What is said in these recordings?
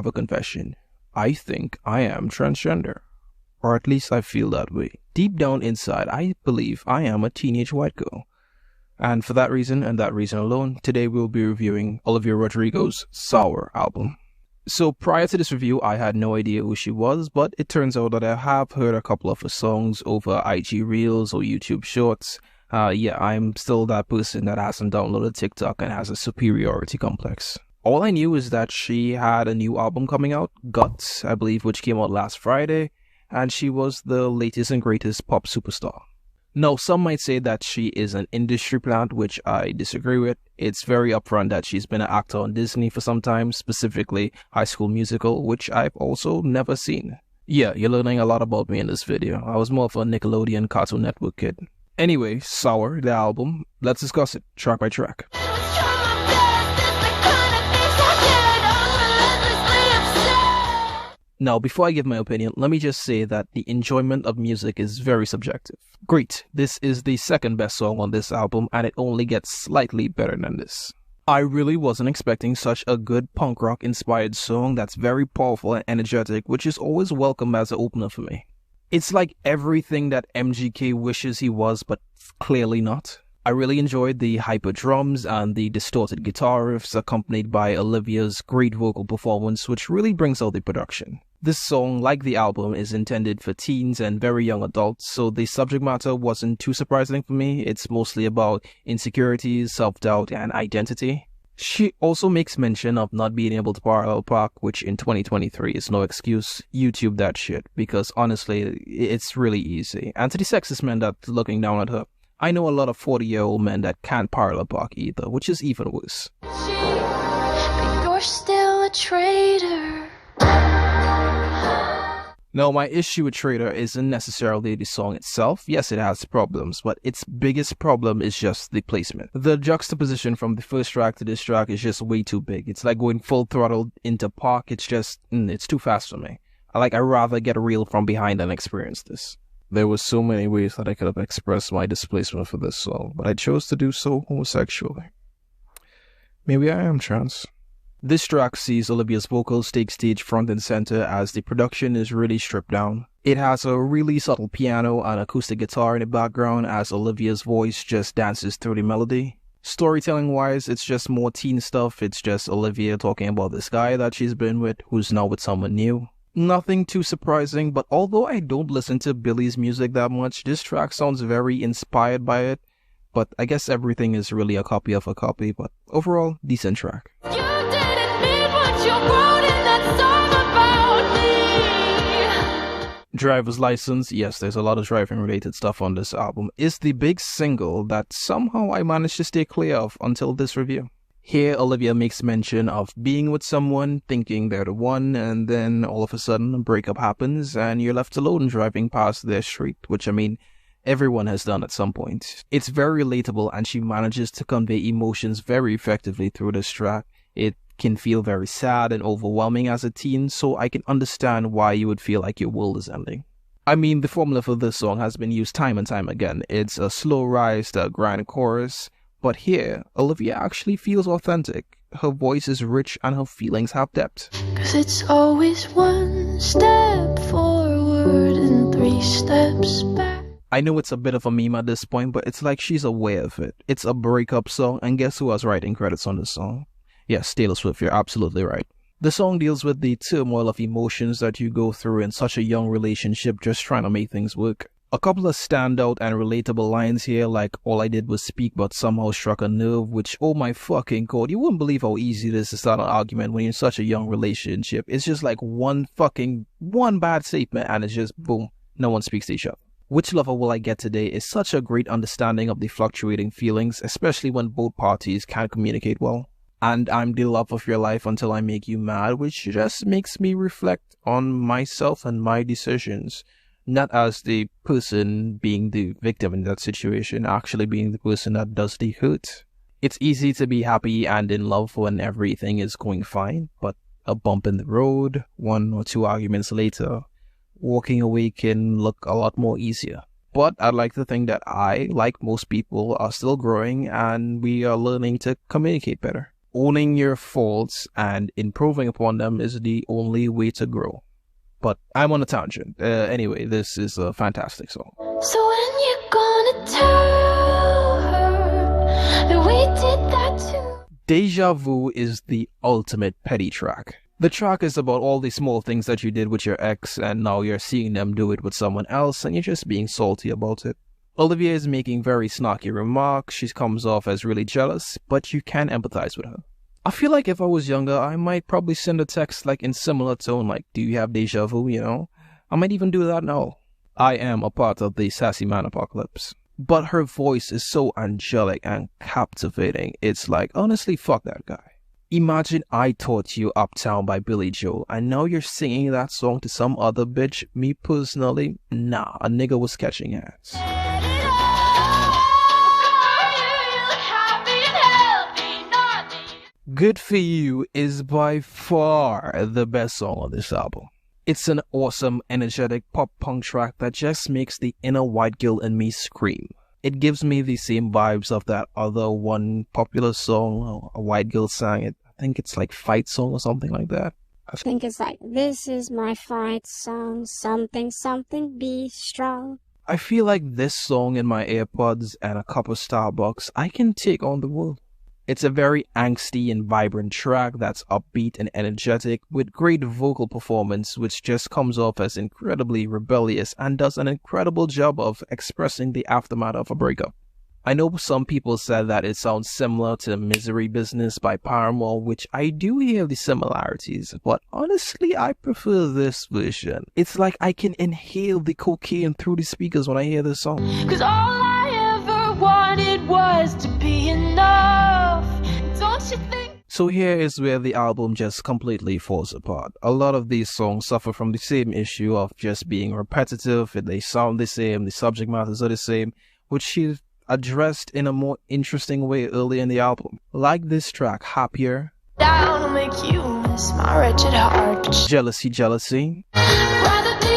have a confession. I think I am transgender. Or at least I feel that way. Deep down inside, I believe I am a teenage white girl. And for that reason, and that reason alone, today we'll be reviewing Olivia Rodrigo's Sour album. So prior to this review, I had no idea who she was, but it turns out that I have heard a couple of her songs over IG Reels or YouTube Shorts. I'm still that person that hasn't downloaded TikTok and has a superiority complex. All I knew is that she had a new album coming out, Guts, I believe, which came out last Friday, and she was the latest and greatest pop superstar. Now, some might say that she is an industry plant, which I disagree with. It's very upfront that she's been an actor on Disney for some time, specifically High School Musical, which I've also never seen. Yeah, you're learning a lot about me in this video. I was more of a Nickelodeon Cartoon Network kid. Anyway, Sour, the album, let's discuss it track by track. Now, before I give my opinion, let me just say that the enjoyment of music is very subjective. Great, this is the second best song on this album, and it only gets slightly better than this. I really wasn't expecting such a good punk rock inspired song that's very powerful and energetic, which is always welcome as an opener for me. It's like everything that MGK wishes he was, but clearly not. I really enjoyed the hyper drums and the distorted guitar riffs accompanied by Olivia's great vocal performance, which really brings out the production. This song, like the album, is intended for teens and very young adults, so the subject matter wasn't too surprising for me. It's mostly about insecurities, self-doubt, and identity. She also makes mention of not being able to parallel park, which in 2023 is no excuse. YouTube that shit, because honestly, it's really easy. And to the sexist men that's looking down at her, I know a lot of 40-year-old men that can't parallel park either, which is even worse. But you're still a traitor. Now, my issue with Traitor isn't necessarily the song itself. Yes, it has problems, but its biggest problem is just the placement. The juxtaposition from the first track to this track is just way too big. It's like going full throttle into park. It's just, it's too fast for me. I'd rather get a reel from behind than experience this. There were so many ways that I could have expressed my displacement for this song, but I chose to do so homosexually. Maybe I am trans. This track sees Olivia's vocals take stage front and center as the production is really stripped down. It has a really subtle piano and acoustic guitar in the background as Olivia's voice just dances through the melody. Storytelling wise, it's just more teen stuff. It's just Olivia talking about this guy that she's been with who's now with someone new. Nothing too surprising, but although I don't listen to Billy's music that much, this track sounds very inspired by it. But I guess everything is really a copy of a copy, but overall, decent track. Driver's License, yes, there's a lot of driving related stuff on this album, is the big single that somehow I managed to stay clear of until this review. Here, Olivia makes mention of being with someone, thinking they're the one, and then all of a sudden a breakup happens and you're left alone driving past their street, which everyone has done at some point. It's very relatable and she manages to convey emotions very effectively through this track. It can feel very sad and overwhelming as a teen, so I can understand why you would feel like your world is ending. The formula for this song has been used time and time again. It's a slow rise to a grand chorus, but here, Olivia actually feels authentic. Her voice is rich and her feelings have depth. 'Cause it's always one step forward and 3 steps back. I know it's a bit of a meme at this point, but it's like she's aware of it. It's a breakup song, and guess who has writing credits on this song? Yes, Taylor Swift, you're absolutely right. The song deals with the turmoil of emotions that you go through in such a young relationship just trying to make things work. A couple of standout and relatable lines here, like all I did was speak but somehow struck a nerve, which, oh my fucking god, you wouldn't believe how easy it is to start an argument when you're in such a young relationship. It's just like one bad statement and it's just boom, no one speaks to each other. Which Lover Will I Get Today is such a great understanding of the fluctuating feelings, especially when both parties can't communicate well. And I'm the love of your life until I make you mad, which just makes me reflect on myself and my decisions. Not as the person being the victim in that situation, actually being the person that does the hurt. It's easy to be happy and in love when everything is going fine, but a bump in the road, 1 or 2 arguments later, walking away can look a lot more easier. But I'd like to think that I, like most people, are still growing and we are learning to communicate better. owning your faults and improving upon them is the only way to grow. But I'm on a tangent. Anyway, this is a fantastic song. So when you gonna tell her that we did that too? Deja Vu is the ultimate petty track. The track is about all the small things that you did with your ex and now you're seeing them do it with someone else and you're just being salty about it. Olivia is making very snarky remarks, she comes off as really jealous, but you can empathize with her. I feel like if I was younger, I might probably send a text like in similar tone, like, do you have deja vu, you know? I might even do that now. I am a part of the sassy man apocalypse. But her voice is so angelic and captivating, it's like, honestly, fuck that guy. Imagine I Taught You Uptown by Billy Joel, and now you're singing that song to some other bitch. Me personally, nah, a nigga was catching ass. Good For You is by far the best song on this album. It's an awesome, energetic pop-punk track that just makes the inner white girl in me scream. It gives me the same vibes of that other one popular song a white girl sang. I think it's like Fight Song or something like that. I think it's like, this is my fight song, something, something, be strong. I feel like this song in my AirPods and a cup of Starbucks, I can take on the world. It's a very angsty and vibrant track that's upbeat and energetic with great vocal performance which just comes off as incredibly rebellious and does an incredible job of expressing the aftermath of a breakup. I know some people said that it sounds similar to Misery Business by Paramore, which I do hear the similarities, but honestly I prefer this version. It's like I can inhale the cocaine through the speakers when I hear this song. 'Cause all I ever wanted was to be enough. Don't you think? So here is where the album just completely falls apart. A lot of these songs suffer from the same issue of just being repetitive, they sound the same, the subject matters are the same, which she addressed in a more interesting way early in the album. Like this track, Happier, That'll make you miss my wretched heart. Jealousy, Jealousy, Rather be.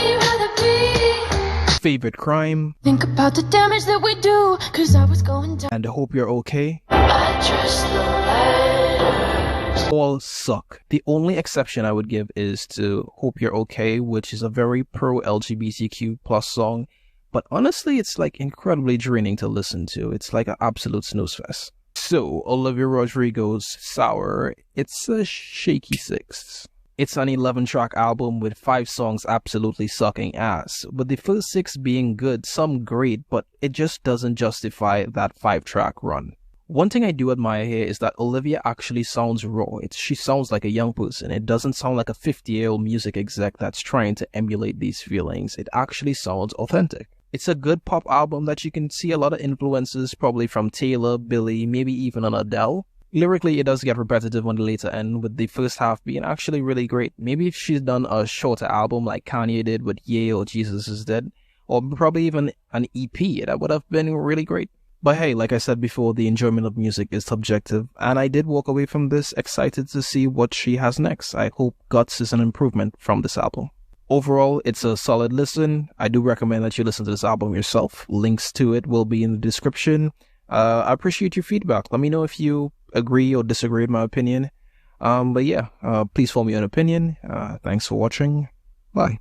Favorite Crime, Think about the damage that we do, 'cause I was going down. and I Hope You're Okay. I trust the letters. All suck. The only exception I would give is to Hope You're Okay, which is a very pro-LGBTQ plus song. But honestly, it's like incredibly draining to listen to. It's like an absolute snooze fest. So, Olivia Rodrigo's Sour, it's a shaky 6. It's an 11-track album with 5 songs absolutely sucking ass, with the first 6 being good, some great, but it just doesn't justify that 5-track run. One thing I do admire here is that Olivia actually sounds raw. She sounds like a young person. It doesn't sound like a 50-year-old music exec that's trying to emulate these feelings. It actually sounds authentic. It's a good pop album that you can see a lot of influences probably from Taylor, Billie, maybe even an Adele. Lyrically, it does get repetitive on the later end, with the first half being actually really great. Maybe if she's done a shorter album like Kanye did with Ye or Jesus Is Dead, or probably even an EP, that would have been really great. But hey, like I said before, the enjoyment of music is subjective, and I did walk away from this excited to see what she has next. I hope Guts is an improvement from this album. Overall, it's a solid listen. I do recommend that you listen to this album yourself. Links to it will be in the description. I appreciate your feedback. Let me know if you agree or disagree with my opinion. But yeah, please form your own opinion. Thanks for watching. Bye.